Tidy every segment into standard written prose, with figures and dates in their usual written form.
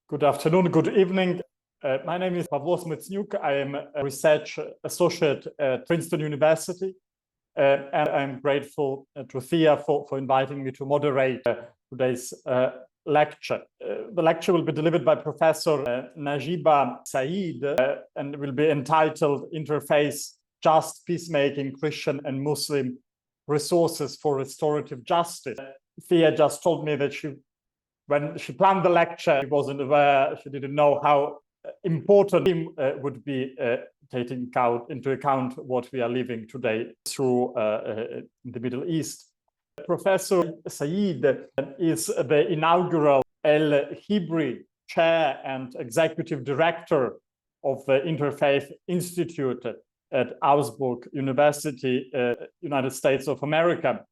Good afternoon, good evening. My name is Pavlos Metsnyuk. I am a research associate at Princeton University, and I'm grateful to Thea for inviting me to moderate today's lecture. The lecture will be delivered by Professor Najeeba Syeed and will be entitled Interfaith, Just, Peacemaking, Christian and Muslim Resources for Restorative Justice. Thea just told me that when she planned the lecture, she wasn't aware, she didn't know how important it would be taking into account what we are living today through in the Middle East. Professor Syeed is the inaugural El Hibri Chair and Executive Director of the Interfaith Institute at Augsburg University, United States of America.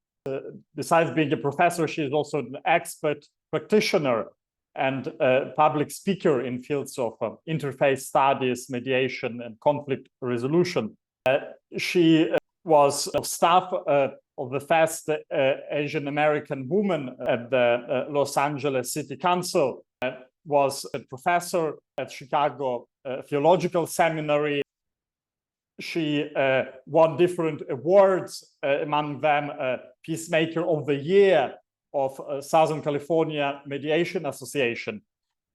Besides being a professor, she is also an expert practitioner and public speaker in fields of interfaith studies, mediation, and conflict resolution. She was staff of the first Asian American woman at the Los Angeles City Council, was a professor at Chicago Theological Seminary. She won different awards, among them Peacemaker of the Year of Southern California Mediation Association.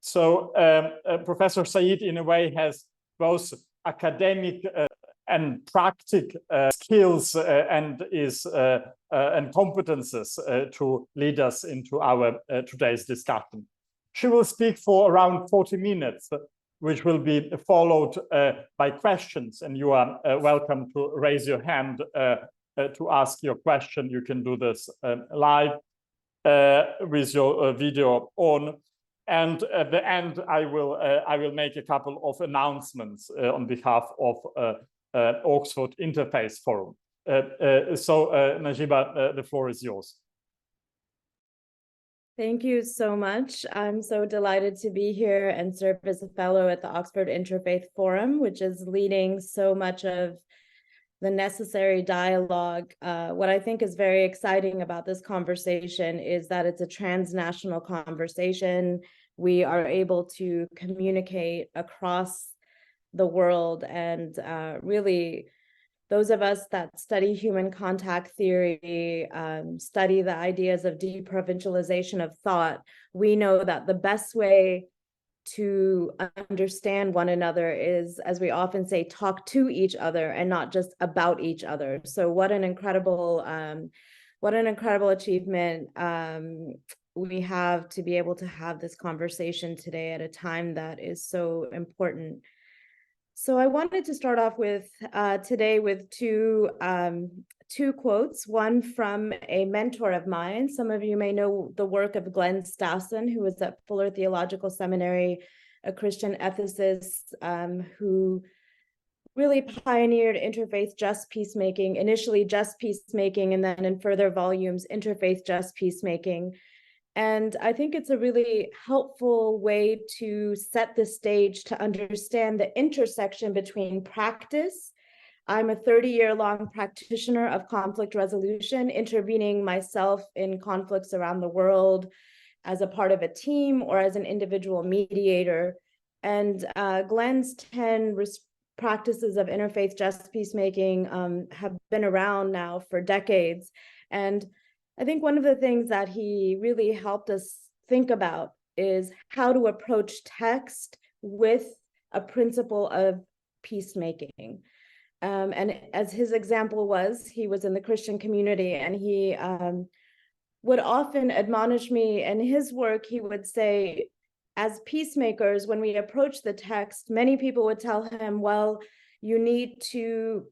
So Professor Syeed, in a way, has both academic and practical skills and competences to lead us into our today's discussion. She will speak for around 40 minutes, which will be followed by questions, and you are welcome to raise your hand to ask your question. You can do this live with your video on, and at the end I will make a couple of announcements on behalf of Oxford Interfaith Forum. So Najeeba, the floor is yours. Thank you so much. I'm so delighted to be here and serve as a fellow at the Oxford Interfaith Forum, which is leading so much of the necessary dialogue. What I think is very exciting about this conversation is that it's a transnational conversation. We are able to communicate across the world, and really, those of us that study human contact theory, study the ideas of deprovincialization of thought, we know that the best way to understand one another is, as we often say, talk to each other and not just about each other. So what an incredible achievement we have to be able to have this conversation today at a time that is so important. So I wanted to start off with today with two quotes, one from a mentor of mine. Some of you may know the work of Glenn Stassen, who was at Fuller Theological Seminary, a Christian ethicist who really pioneered interfaith just peacemaking, initially just peacemaking, and then in further volumes, interfaith just peacemaking. And I think it's a really helpful way to set the stage to understand the intersection between practice. I'm a 30-year-long practitioner of conflict resolution, intervening myself in conflicts around the world as a part of a team or as an individual mediator. And Glenn's 10 practices of interfaith just peacemaking have been around now for decades. And I think one of the things that he really helped us think about is how to approach text with a principle of peacemaking. And as his example was, he was in the Christian community, and he would often admonish me. In his work, he would say, as peacemakers, when we approach the text, many people would tell him, well, you need to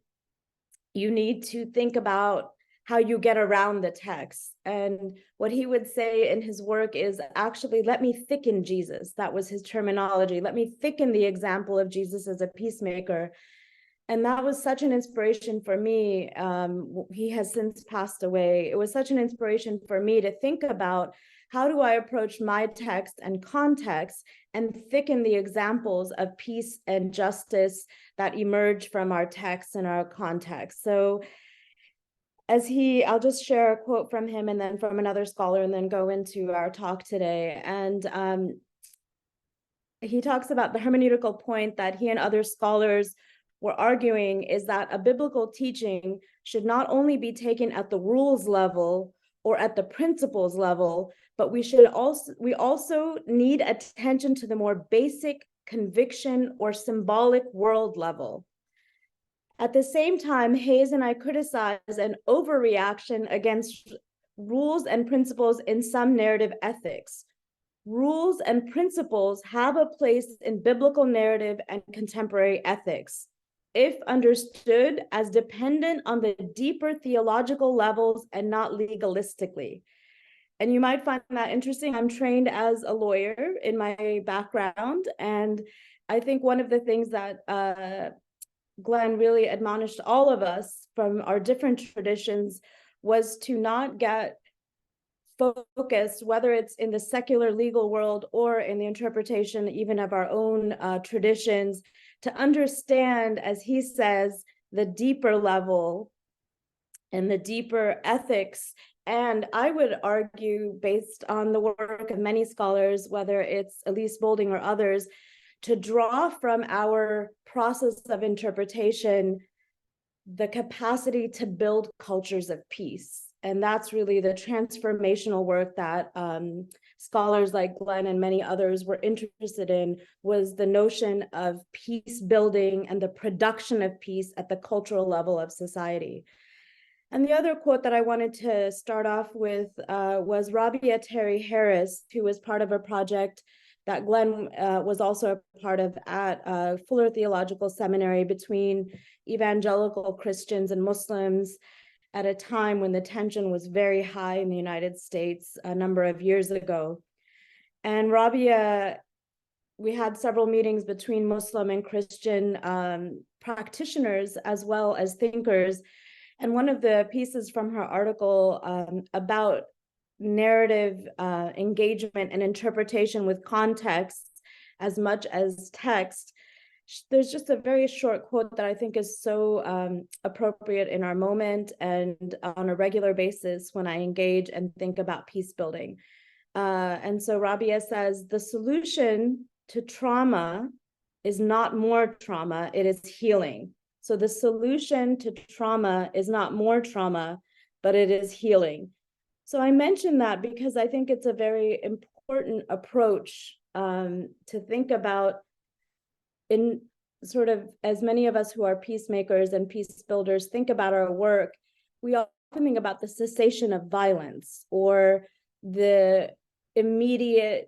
think about how you get around the text. And what he would say in his work is, actually, let me thicken Jesus. That was his terminology. Let me thicken the example of Jesus as a peacemaker. And that was such an inspiration for me. He has since passed away. It was such an inspiration for me to think about, how do I approach my text and context and thicken the examples of peace and justice that emerge from our text and our context. So I'll just share a quote from him and then from another scholar and then go into our talk today. And he talks about the hermeneutical point that he and other scholars were arguing is that a biblical teaching should not only be taken at the rules level or at the principles level, but we also need attention to the more basic conviction or symbolic world level. At the same time, Hayes and I criticize an overreaction against rules and principles in some narrative ethics. Rules and principles have a place in biblical narrative and contemporary ethics, if understood as dependent on the deeper theological levels and not legalistically. And you might find that interesting. I'm trained as a lawyer in my background, and I think one of the things that Glenn really admonished all of us from our different traditions was to not get focused, whether it's in the secular legal world or in the interpretation even of our own traditions, to understand, as he says, the deeper level and the deeper ethics. And I would argue, based on the work of many scholars, whether it's Elise Boulding or others, to draw from our process of interpretation the capacity to build cultures of peace. And that's really the transformational work that scholars like Glenn and many others were interested in, was the notion of peace building and the production of peace at the cultural level of society. And the other quote that I wanted to start off with was Rabia Terry Harris, who was part of a project that Glenn was also a part of at Fuller Theological Seminary between evangelical Christians and Muslims at a time when the tension was very high in the United States a number of years ago. And Rabia, we had several meetings between Muslim and Christian practitioners as well as thinkers. And one of the pieces from her article about narrative engagement and interpretation with context as much as text, there's just a very short quote that I think is so appropriate in our moment and on a regular basis when I engage and think about peace building. And so Rabia says, the solution to trauma is not more trauma, it is healing. So the solution to trauma is not more trauma, but it is healing. So I mention that because I think it's a very important approach to think about, in sort of, as many of us who are peacemakers and peace builders think about our work, we often think about the cessation of violence or the immediate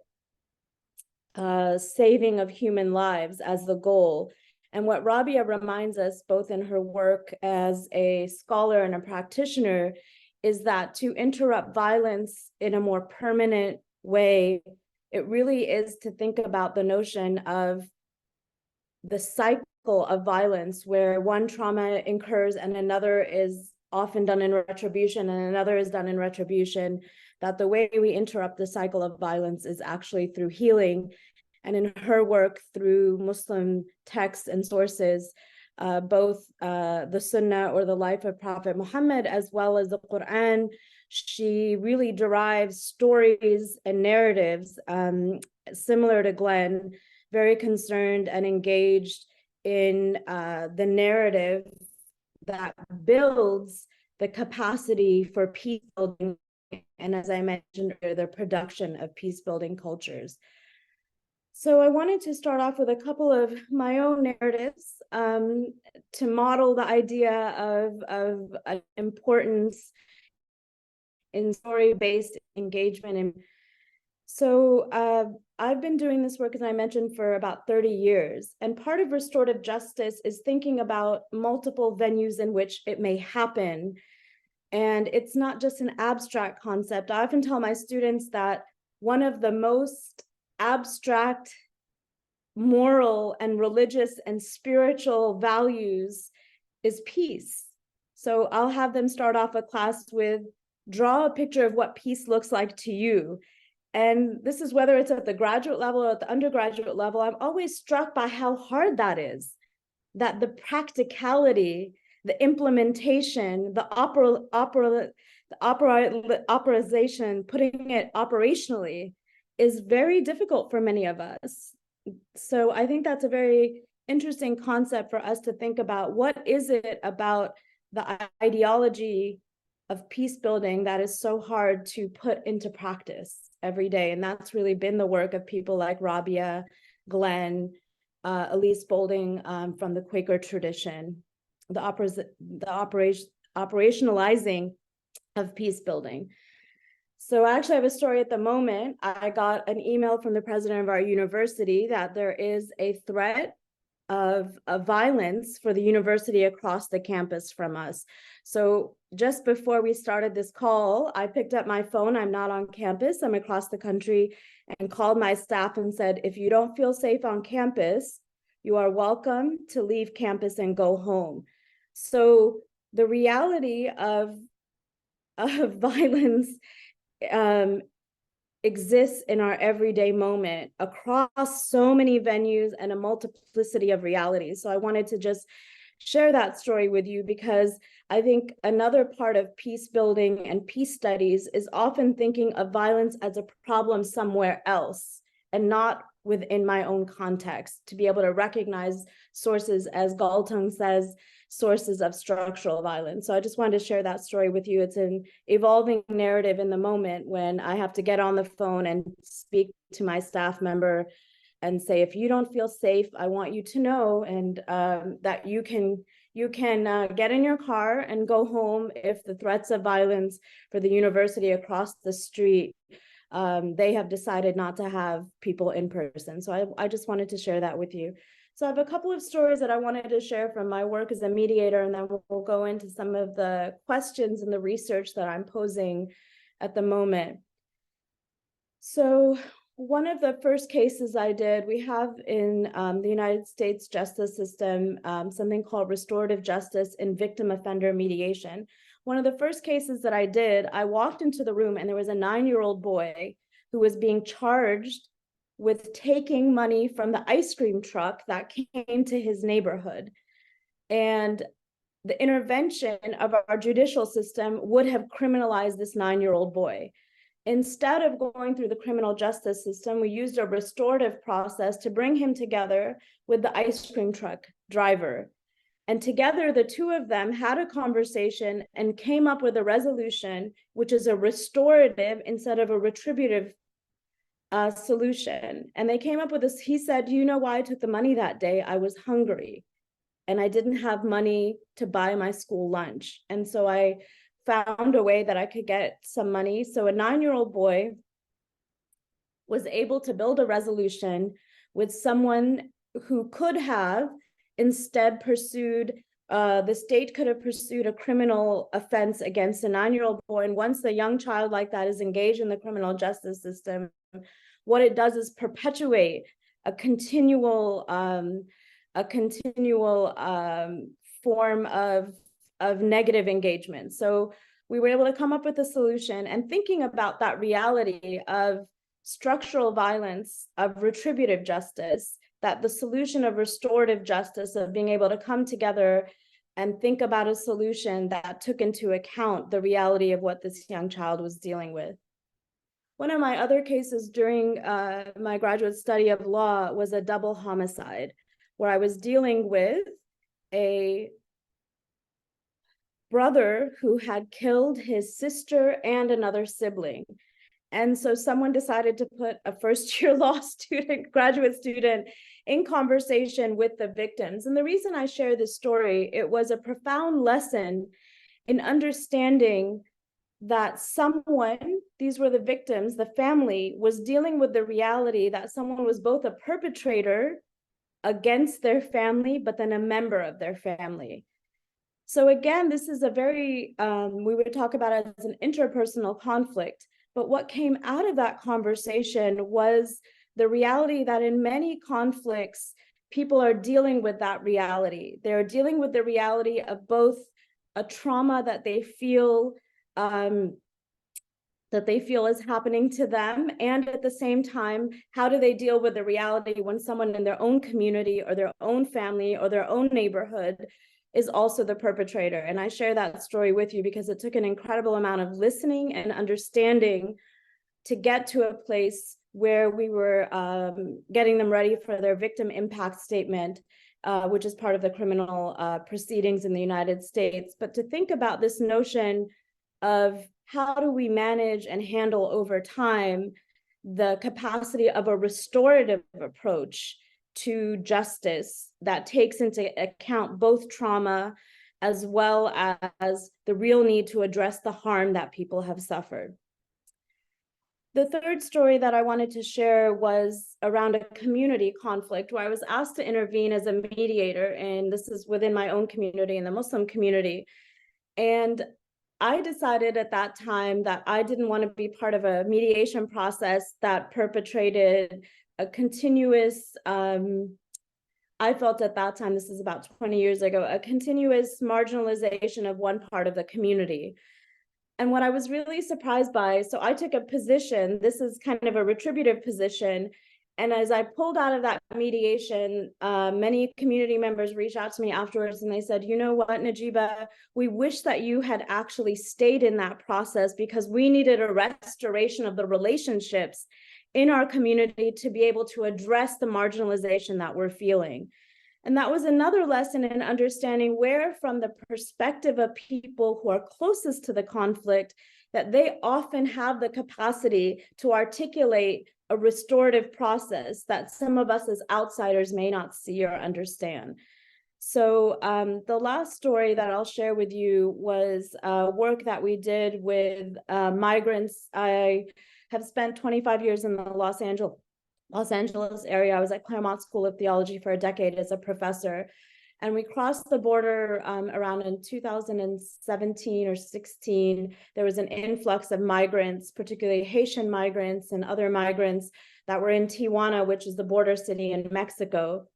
saving of human lives as the goal. And what Rabia reminds us, both in her work as a scholar and a practitioner, is that to interrupt violence in a more permanent way, it really is to think about the notion of the cycle of violence where one trauma incurs and another is often done in retribution and another is done in retribution, that the way we interrupt the cycle of violence is actually through healing. And in her work through Muslim texts and sources, both the Sunnah or the life of Prophet Muhammad, as well as the Quran, she really derives stories and narratives similar to Glenn, very concerned and engaged in the narrative that builds the capacity for peace building, and as I mentioned earlier, the production of peace building cultures. So I wanted to start off with a couple of my own narratives to model the idea of importance in story-based engagement. And so I've been doing this work, as I mentioned, for about 30 years. And part of restorative justice is thinking about multiple venues in which it may happen. And it's not just an abstract concept. I often tell my students that one of the most abstract moral and religious and spiritual values is peace. So I'll have them start off a class with, draw a picture of what peace looks like to you. And this is whether it's at the graduate level or at the undergraduate level. I'm always struck by how hard that is, that the practicality, the implementation, the operation, putting it operationally is very difficult for many of us. So I think that's a very interesting concept for us to think about. What is it about the ideology of peace building that is so hard to put into practice every day? And that's really been the work of people like Rabia, Glenn, Elise Boulding from the Quaker tradition, the operationalizing of peace building. So I actually have a story at the moment. I got an email from the president of our university that there is a threat of violence for the university across the campus from us. So just before we started this call, I picked up my phone. I'm not on campus, I'm across the country, and called my staff and said, if you don't feel safe on campus, you are welcome to leave campus and go home. So the reality of violence exists in our everyday moment across so many venues and a multiplicity of realities. So I wanted to just share that story with you, because I think another part of peace building and peace studies is often thinking of violence as a problem somewhere else and not within my own context, to be able to recognize sources, as Galtung says, sources of structural violence. So I just wanted to share that story with you. It's an evolving narrative in the moment when I have to get on the phone and speak to my staff member and say, if you don't feel safe, I want you to know, and that you can get in your car and go home if the threats of violence for the university across the street, they have decided not to have people in person. So I just wanted to share that with you. So I have a couple of stories that I wanted to share from my work as a mediator, and then we'll go into some of the questions and the research that I'm posing at the moment. So one of the first cases I did, we have in the United States justice system something called restorative justice in victim offender mediation. One of the first cases that I did, I walked into the room and there was a 9-year-old boy who was being charged with taking money from the ice cream truck that came to his neighborhood. And the intervention of our judicial system would have criminalized this 9-year-old boy. Instead of going through the criminal justice system, we used a restorative process to bring him together with the ice cream truck driver. And together, the two of them had a conversation and came up with a resolution, which is a restorative instead of a retributive solution. And they came up with this. He said, you know why I took the money that day? I was hungry and I didn't have money to buy my school lunch. And so I found a way that I could get some money. So a 9-year-old boy was able to build a resolution with someone who could have instead pursued, the state could have pursued a criminal offense against a 9-year-old boy. And once a young child like that is engaged in the criminal justice system, what it does is perpetuate a continual form of negative engagement. So we were able to come up with a solution, and thinking about that reality of structural violence, of retributive justice, that the solution of restorative justice, of being able to come together and think about a solution that took into account the reality of what this young child was dealing with. One of my other cases during my graduate study of law was a double homicide, where I was dealing with a brother who had killed his sister and another sibling. And so someone decided to put a first-year law student, graduate student, in conversation with the victims. And the reason I share this story, it was a profound lesson in understanding that someone, these were the victims, the family, was dealing with the reality that someone was both a perpetrator against their family, but then a member of their family. So again, this is a very, we would talk about it as an interpersonal conflict, but what came out of that conversation was the reality that in many conflicts, people are dealing with that reality. They're dealing with the reality of both a trauma that they feel is happening to them, and at the same time, how do they deal with the reality when someone in their own community or their own family or their own neighborhood is also the perpetrator. And I share that story with you because it took an incredible amount of listening and understanding to get to a place where we were getting them ready for their victim impact statement, which is part of the criminal proceedings in the United States. But to think about this notion of how do we manage and handle over time the capacity of a restorative approach to justice that takes into account both trauma as well as the real need to address the harm that people have suffered. The third story that I wanted to share was around a community conflict where I was asked to intervene as a mediator, and this is within my own community, in the Muslim community. And I decided at that time that I didn't want to be part of a mediation process that perpetrated a continuous, I felt at that time, this is about 20 years ago, a continuous marginalization of one part of the community. And what I was really surprised by, so I took a position, this is kind of a retributive position. And as I pulled out of that mediation, many community members reached out to me afterwards and they said, you know what, Najeeba, we wish that you had actually stayed in that process because we needed a restoration of the relationships in our community to be able to address the marginalization that we're feeling. And that was another lesson in understanding where, from the perspective of people who are closest to the conflict, that they often have the capacity to articulate a restorative process that some of us as outsiders may not see or understand. So the last story that I'll share with you was work that we did with migrants. I have spent 25 years in the Los Angeles area. I was at Claremont School of Theology for a decade as a professor. And we crossed the border around in 2017 or 16. There was an influx of migrants, particularly Haitian migrants and other migrants that were in Tijuana, which is the border city in Mexico.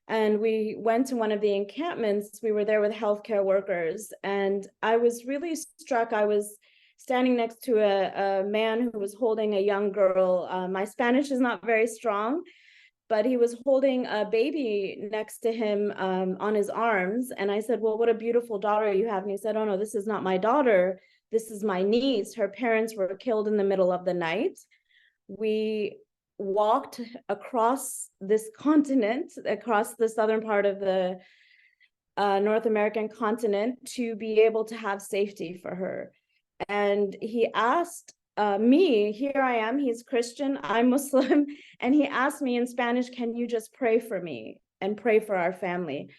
And we went to one of the encampments. We were there with healthcare workers. And I was really struck. I was standing next to a man who was holding a young girl. My Spanish is not very strong, but he was holding a baby next to him on his arms. And I said, well, what a beautiful daughter you have. And he said, oh no, this is not my daughter. This is my niece. Her parents were killed in the middle of the night. We walked across this continent, across the southern part of the North American continent to be able to have safety for her. And he asked me, here I am, he's Christian, I'm Muslim, and he asked me in Spanish, can you just pray for me and pray for our family?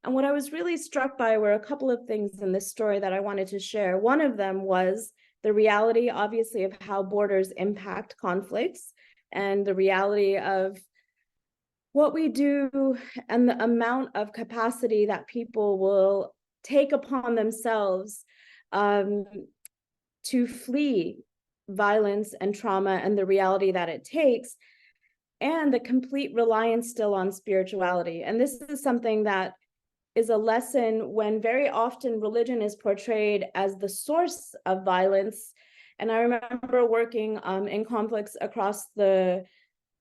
And what I was really struck by were a couple of things in this story that I wanted to share. One of them was the reality, obviously, of how borders impact conflicts and the reality of what we do and the amount of capacity that people will take upon themselves to flee violence and trauma and the reality that it takes, and the complete reliance still on spirituality. And this is something that is a lesson when very often religion is portrayed as the source of violence. And I remember working in conflicts across the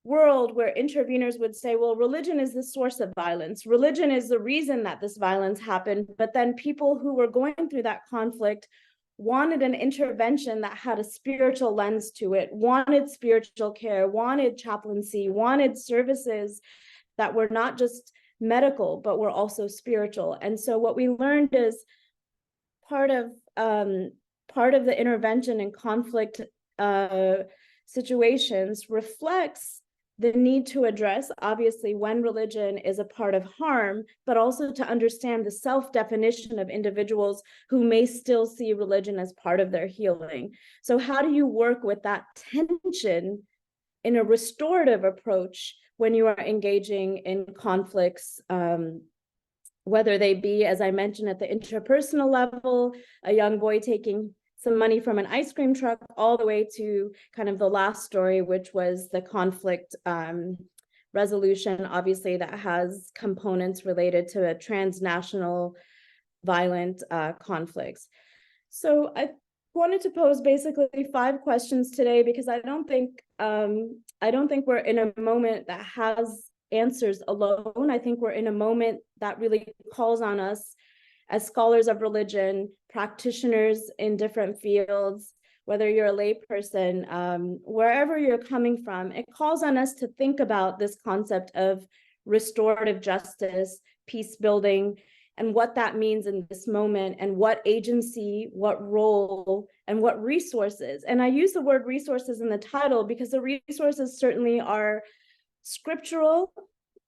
world where interveners would say, well, religion is the source of violence. Religion is the reason that this violence happened. But then people who were going through that conflict wanted an intervention that had a spiritual lens to it, wanted spiritual care, wanted chaplaincy, wanted services that were not just medical, but were also spiritual. And so what we learned is part of the intervention in conflict situations reflects the need to address, obviously, when religion is a part of harm, but also to understand the self-definition of individuals who may still see religion as part of their healing. So how do you work with that tension in a restorative approach when you are engaging in conflicts, whether they be, as I mentioned, at the interpersonal level, a young boy taking some money from an ice cream truck, all the way to kind of the last story, which was the conflict resolution, obviously, that has components related to a transnational violent conflicts. So I wanted to pose basically 5 questions today, because I don't think we're in a moment that has answers alone. I think we're in a moment that really calls on us as scholars of religion, practitioners in different fields, whether you're a layperson, wherever you're coming from, it calls on us to think about this concept of restorative justice, peace building, and what that means in this moment, and what agency, what role, and what resources. And I use the word resources in the title because the resources certainly are scriptural,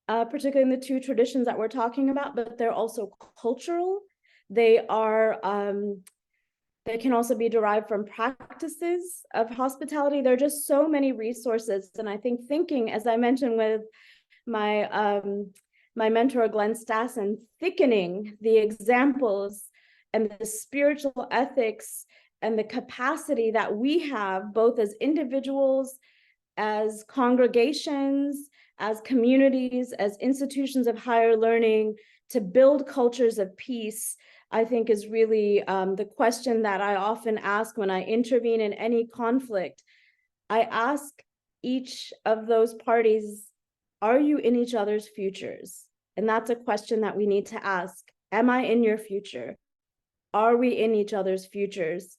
particularly in the two traditions that we're talking about, but they're also cultural. They can also be derived from practices of hospitality. There are just so many resources. And I think thinking, as I mentioned with my my mentor, Glenn Stassen, thickening the examples and the spiritual ethics and the capacity that we have, both as individuals, as congregations, as communities, as institutions of higher learning, to build cultures of peace, I think is really the question that I often ask when I intervene in any conflict. I ask each of those parties, are you in each other's futures? And that's a question that we need to ask. Am I in your future? Are we in each other's futures?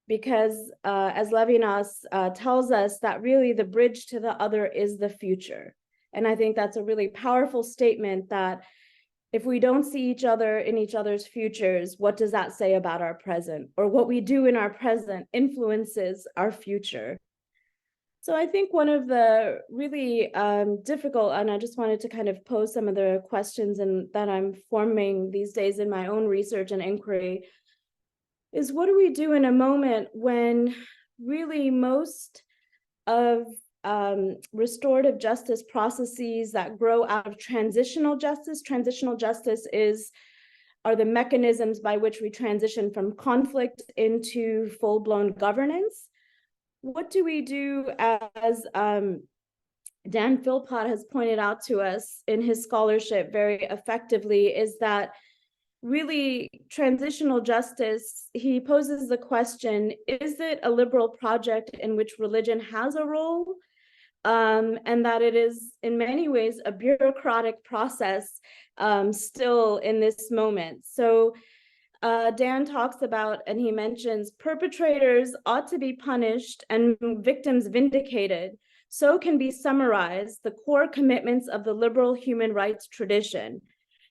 Because as Levinas tells us, that really the bridge to the other is the future. And I think that's a really powerful statement, that if we don't see each other in each other's futures, what does that say about our present? Or what we do in our present influences our future. So I think one of the really difficult, and I just wanted to kind of pose some of the questions that I'm forming these days in my own research and inquiry, is what do we do in a moment when really most of restorative justice processes that grow out of transitional justice are the mechanisms by which we transition from conflict into full-blown governance. What do we do, as Dan Philpott has pointed out to us in his scholarship very effectively, is that really transitional justice, he poses the question, is it a liberal project in which religion has a role? And that it is in many ways a bureaucratic process still in this moment. So Dan talks about, and he mentions, perpetrators ought to be punished and victims vindicated. So can be summarized the core commitments of the liberal human rights tradition.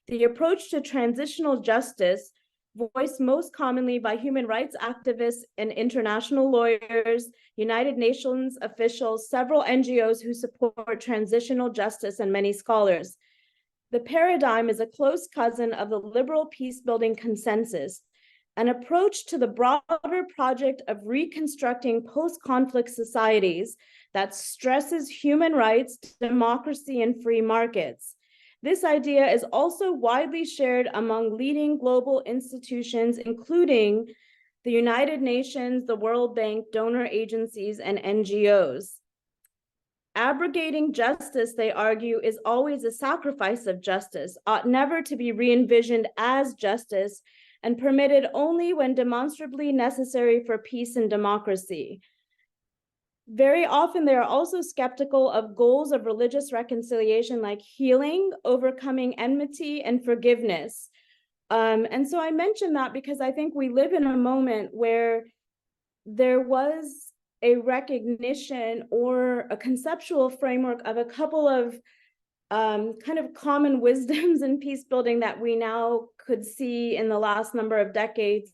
The approach to transitional justice, voiced most commonly by human rights activists and international lawyers, United Nations officials, several NGOs who support transitional justice, and many scholars. The paradigm is a close cousin of the liberal peace-building consensus, an approach to the broader project of reconstructing post-conflict societies that stresses human rights, democracy, and free markets. This idea is also widely shared among leading global institutions, including the United Nations, the World Bank, donor agencies, and NGOs. Abrogating justice, they argue, is always a sacrifice of justice, ought never to be re-envisioned as justice, and permitted only when demonstrably necessary for peace and democracy. Very often, they are also skeptical of goals of religious reconciliation like healing, overcoming enmity, and forgiveness. And so I mention that because I think we live in a moment where there was a recognition or a conceptual framework of a couple of kind of common wisdoms in peace building that we now could see in the last number of decades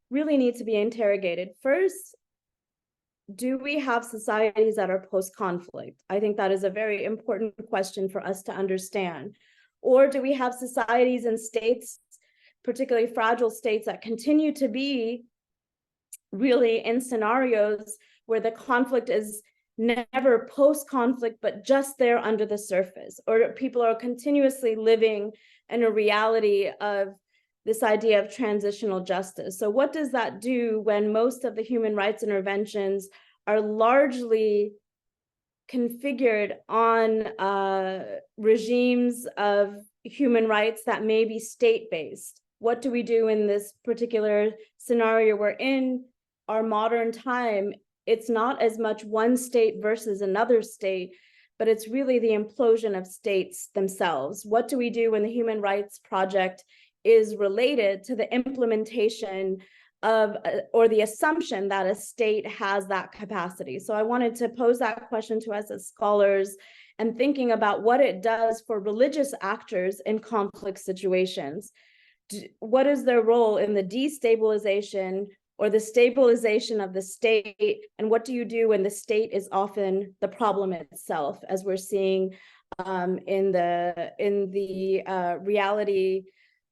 really need to be interrogated. First, do we have societies that are post-conflict? I think that is a very important question for us to understand. Or do we have societies and states, particularly fragile states, that continue to be really in scenarios where the conflict is never post-conflict, but just there under the surface, or people are continuously living in a reality of this idea of transitional justice? So what does that do when most of the human rights interventions are largely configured on regimes of human rights that may be state-based? What do we do in this particular scenario we're in? Our modern time, it's not as much one state versus another state, but it's really the implosion of states themselves. What do we do when the Human Rights Project is related to the implementation or the assumption that a state has that capacity. So I wanted to pose that question to us as scholars and thinking about what it does for religious actors in conflict situations. What is their role in the destabilization or the stabilization of the state? And what do you do when the state is often the problem itself, as we're seeing in the reality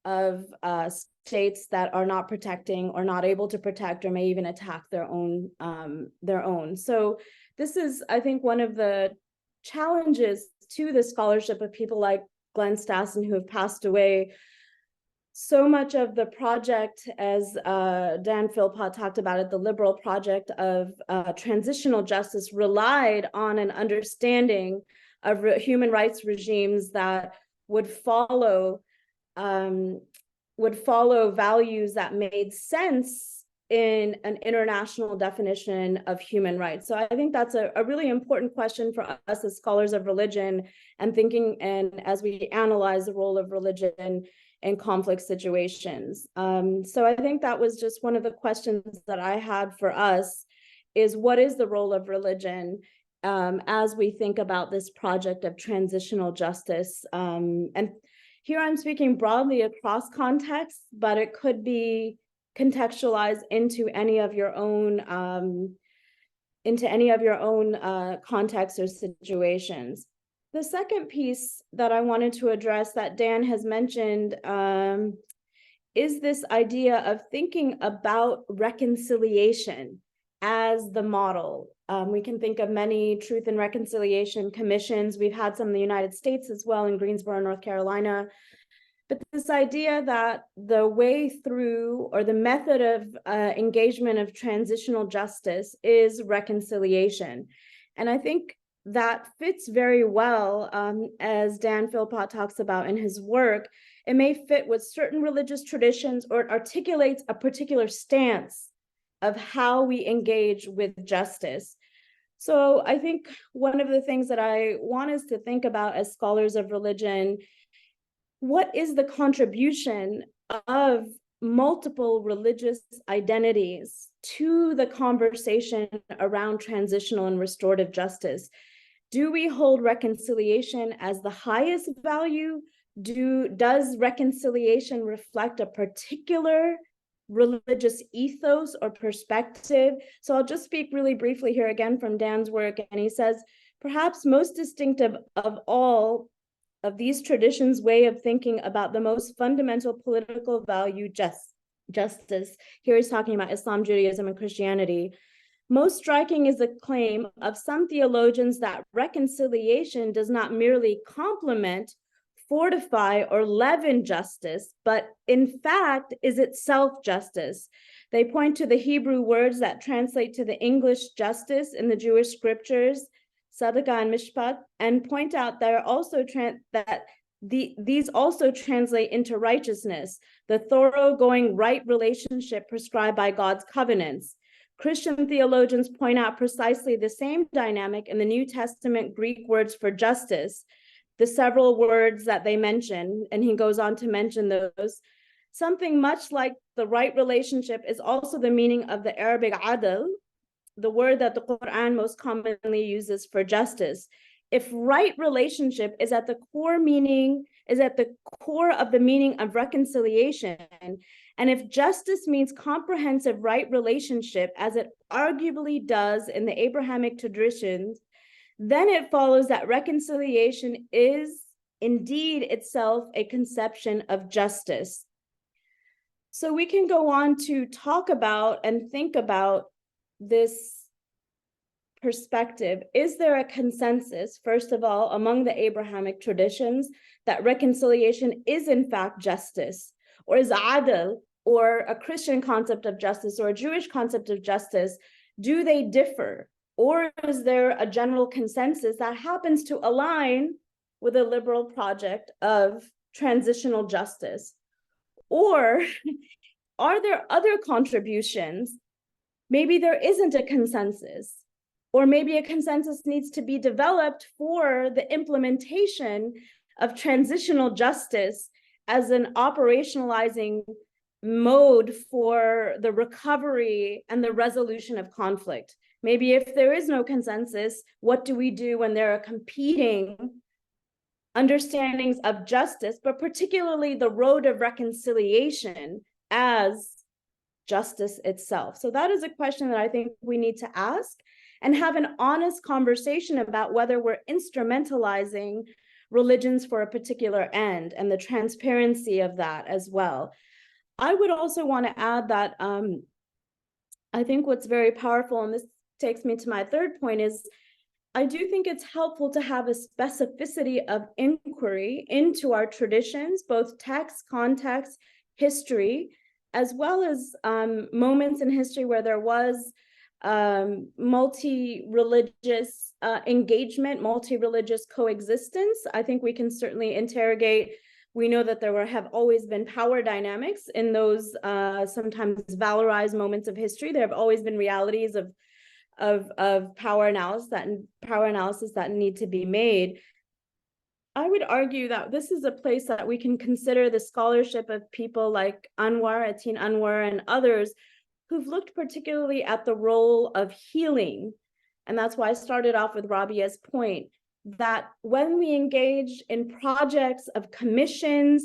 of states that are not protecting or not able to protect or may even attack their own. So this is, I think, one of the challenges to the scholarship of people like Glenn Stassen, who have passed away. So much of the project, as Dan Philpott talked about it, the liberal project of transitional justice relied on an understanding of human rights regimes that would follow values that made sense in an international definition of human rights. So I think that's a really important question for us as scholars of religion and thinking, and as we analyze the role of religion in conflict situations. So I think that was just one of the questions that I had for us, is what is the role of religion as we think about this project of transitional justice? And here I'm speaking broadly across contexts, but it could be contextualized into any of your own contexts or situations. The second piece that I wanted to address that Dan has mentioned is this idea of thinking about reconciliation as the model. We can think of many truth and reconciliation commissions. We've had some in the United States as well, in Greensboro, North Carolina. But this idea that the way through, or the method of engagement of transitional justice, is reconciliation. And I think that fits very well, as Dan Philpott talks about in his work. It may fit with certain religious traditions, or it articulates a particular stance of how we engage with justice. So I think one of the things that I want us to think about as scholars of religion, what is the contribution of multiple religious identities to the conversation around transitional and restorative justice? Do we hold reconciliation as the highest value? Does reconciliation reflect a particular religious ethos or perspective? So I'll just speak really briefly here again from Dan's work, and he says, perhaps most distinctive of all of these traditions' way of thinking about the most fundamental political value, justice. Here he's talking about Islam, Judaism, and Christianity. Most striking is the claim of some theologians that reconciliation does not merely complement, fortify, or leaven justice, but in fact is itself justice. They point to the Hebrew words that translate to the English justice in the Jewish scriptures, Sadaqah and Mishpat, and point out these also translate into righteousness, the thoroughgoing right relationship prescribed by God's covenants. Christian theologians point out precisely the same dynamic in the New Testament Greek words for justice, the several words that they mention, and he goes on to mention those. Something much like the right relationship is also the meaning of the Arabic adl, the word that the Quran most commonly uses for justice. If right relationship is at the core of the meaning of reconciliation, and if justice means comprehensive right relationship, as it arguably does in the Abrahamic traditions, then it follows that reconciliation is indeed itself a conception of justice. So we can go on to talk about and think about this perspective. Is there a consensus, first of all, among the Abrahamic traditions that reconciliation is in fact justice? Or is adl, or a Christian concept of justice, or a Jewish concept of justice, do they differ? Or is there a general consensus that happens to align with a liberal project of transitional justice? Or are there other contributions? Maybe there isn't a consensus, or maybe a consensus needs to be developed for the implementation of transitional justice as an operationalizing mode for the recovery and the resolution of conflict. Maybe if there is no consensus, what do we do when there are competing understandings of justice, but particularly the road of reconciliation as justice itself? So that is a question that I think we need to ask and have an honest conversation about whether we're instrumentalizing religions for a particular end and the transparency of that as well. I would also want to add that I think what's very powerful, and this takes me to my third point, is I do think it's helpful to have a specificity of inquiry into our traditions, both text, context, history, as well as moments in history where there was multi-religious engagement, multi-religious coexistence. I think we can certainly interrogate. We know that there have always been power dynamics in those sometimes valorized moments of history. There have always been realities of power analysis that need to be made. I would argue that this is a place that we can consider the scholarship of people like Atin Anwar and others who've looked particularly at the role of healing. And that's why I started off with Rabia's point, that when we engage in projects of commissions,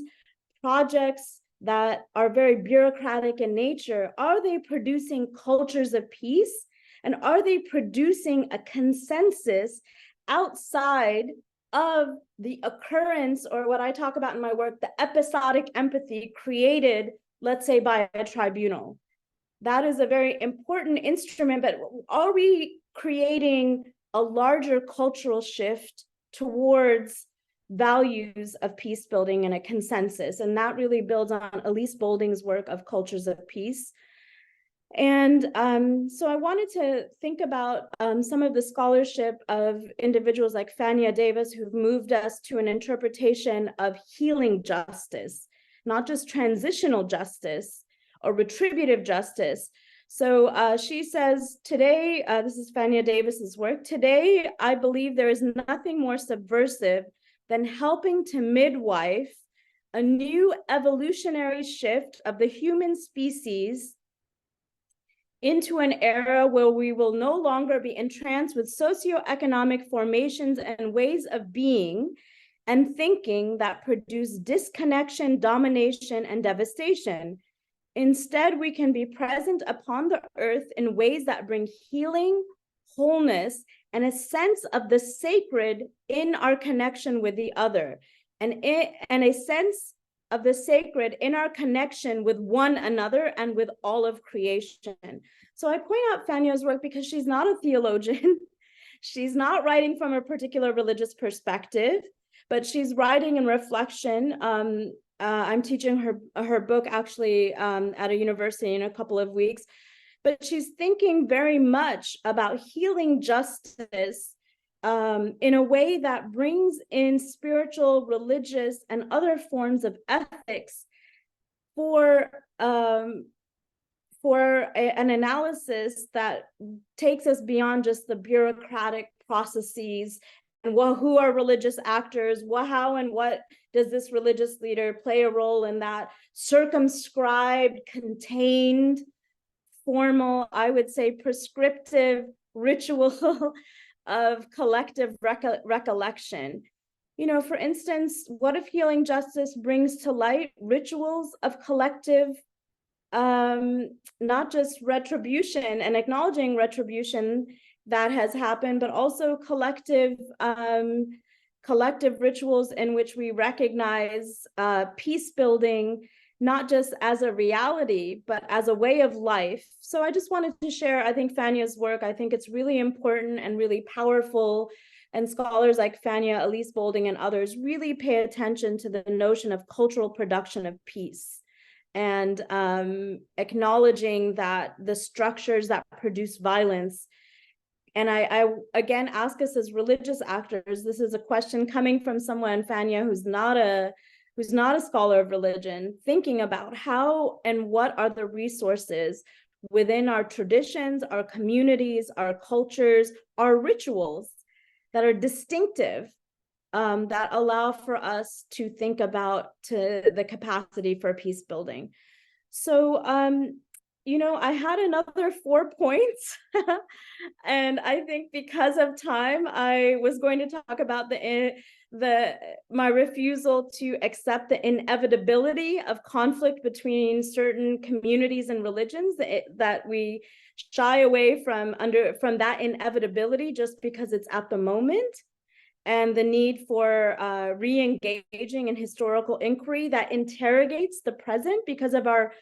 projects that are very bureaucratic in nature, are they producing cultures of peace? And are they producing a consensus outside of the occurrence, or what I talk about in my work, the episodic empathy created, let's say, by a tribunal? That is a very important instrument, but are we creating a larger cultural shift towards values of peace building and a consensus? And that really builds on Elise Boulding's work of Cultures of Peace. And so I wanted to think about some of the scholarship of individuals like Fania Davis, who've moved us to an interpretation of healing justice, not just transitional justice or retributive justice. So she says, today, this is Fania Davis's work, today, I believe there is nothing more subversive than helping to midwife a new evolutionary shift of the human species into an era where we will no longer be entranced with socioeconomic formations and ways of being and thinking that produce disconnection, domination, and devastation. Instead, we can be present upon the earth in ways that bring healing, wholeness, and a sense of the sacred in our connection with the other, and a sense of the sacred in our connection with one another and with all of creation. So I point out Fania's work because she's not a theologian. She's not writing from a particular religious perspective, but she's writing in reflection. I'm teaching her book actually at a university in a couple of weeks, but she's thinking very much about healing justice in a way that brings in spiritual, religious, and other forms of ethics for an analysis that takes us beyond just the bureaucratic processes and who are religious actors, how and what does this religious leader play a role in that circumscribed, contained, formal, I would say prescriptive ritual of collective recollection. You know, for instance, what if healing justice brings to light rituals of collective, not just retribution and acknowledging retribution that has happened, but also collective rituals in which we recognize peace building, not just as a reality, but as a way of life. So I just wanted to share, I think, Fania's work. I think it's really important and really powerful. And scholars like Fania, Elise Boulding, and others really pay attention to the notion of cultural production of peace and acknowledging that the structures that produce violence. And I again ask us as religious actors, this is a question coming from someone, Fania, who's not a scholar of religion, thinking about how and what are the resources within our traditions, our communities, our cultures, our rituals that are distinctive, that allow for us to think about the capacity for peace building. So, I had another 4 points, and I think because of time, I was going to talk about my refusal to accept the inevitability of conflict between certain communities and religions, that we shy away from that inevitability just because it's at the moment, and the need for re-engaging in historical inquiry that interrogates the present because of our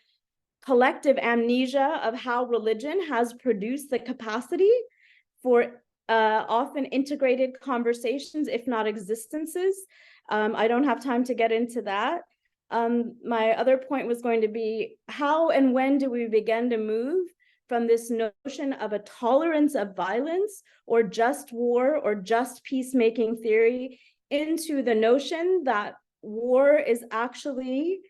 collective amnesia of how religion has produced the capacity for often integrated conversations, if not existences. I don't have time to get into that. My other point was going to be, how and when do we begin to move from this notion of a tolerance of violence or just war or just peacemaking theory into the notion that war is actually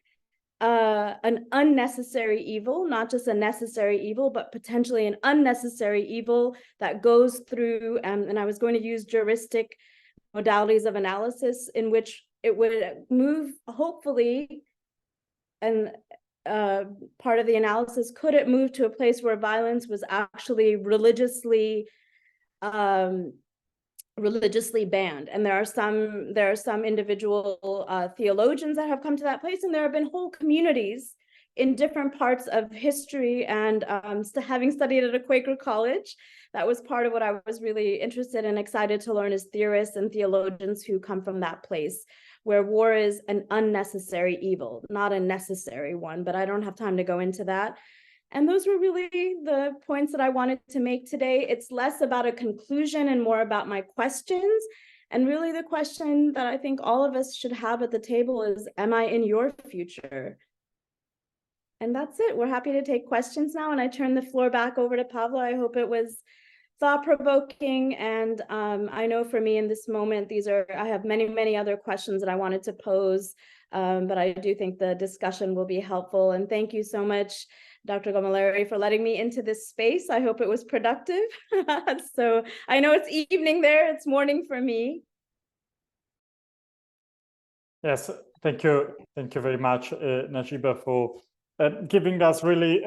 an unnecessary evil, not just a necessary evil, but potentially an unnecessary evil that goes through, and I was going to use juristic modalities of analysis in which it would move, hopefully, and part of the analysis, could it move to a place where violence was actually religiously banned? And there are some individual theologians that have come to that place, and there have been whole communities in different parts of history. And having studied at a Quaker college, that was part of what I was really interested and excited to learn, is theorists and theologians who come from that place where war is an unnecessary evil, not a necessary one. But I don't have time to go into that. And those were really the points that I wanted to make today. It's less about a conclusion and more about my questions. And really the question that I think all of us should have at the table is, am I in your future? And that's it. We're happy to take questions now. And I turn the floor back over to Pablo. I hope it was thought-provoking. And I know for me in this moment, I have many, many other questions that I wanted to pose. But I do think the discussion will be helpful. And thank you so much, Dr. Gomaleri, for letting me into this space. I hope it was productive. So I know it's evening there, it's morning for me. Yes, thank you. Thank you very much, Najeeba, for giving us really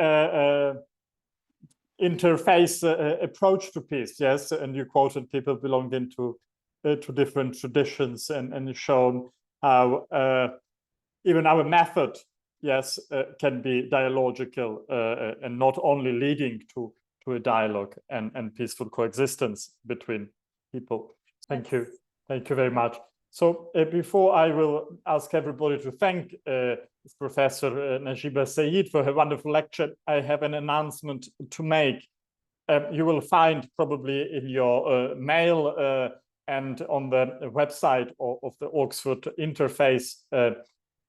interfaith approach to peace. Yes, and you quoted people belonging to different traditions, and shown how even our method, yes, can be dialogical and not only leading to a dialogue and peaceful coexistence between people. Thank you. Thank you very much. So before I will ask everybody to thank Professor Najeeba Syeed for her wonderful lecture, I have an announcement to make. You will find probably in your mail and on the website of the Oxford Interfaith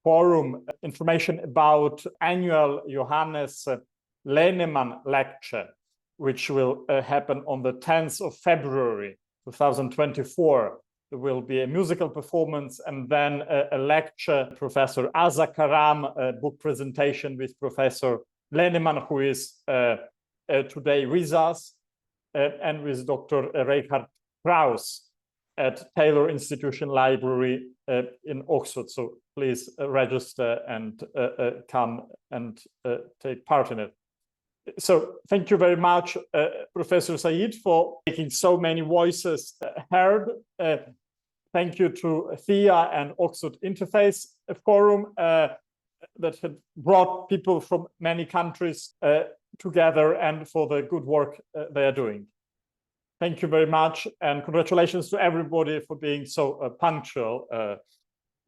Forum information about annual Johannes Lehnemann lecture, which will happen on the 10th of February 2024. There will be a musical performance and then a lecture, Professor Asa Karam, a book presentation with Professor Lehnemann, who is today with us, and with Dr. Reinhard Krauss at Taylor Institution Library in Oxford. So please register and come and take part in it. So thank you very much, Professor Syeed, for making so many voices heard. Thank you to Thea and Oxford Interfaith Forum that had brought people from many countries together, and for the good work they are doing. Thank you very much, and congratulations to everybody for being so punctual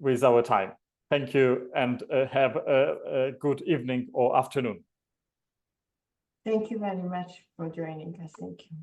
with our time. Thank you, and have a good evening or afternoon. Thank you very much for joining us. Thank you.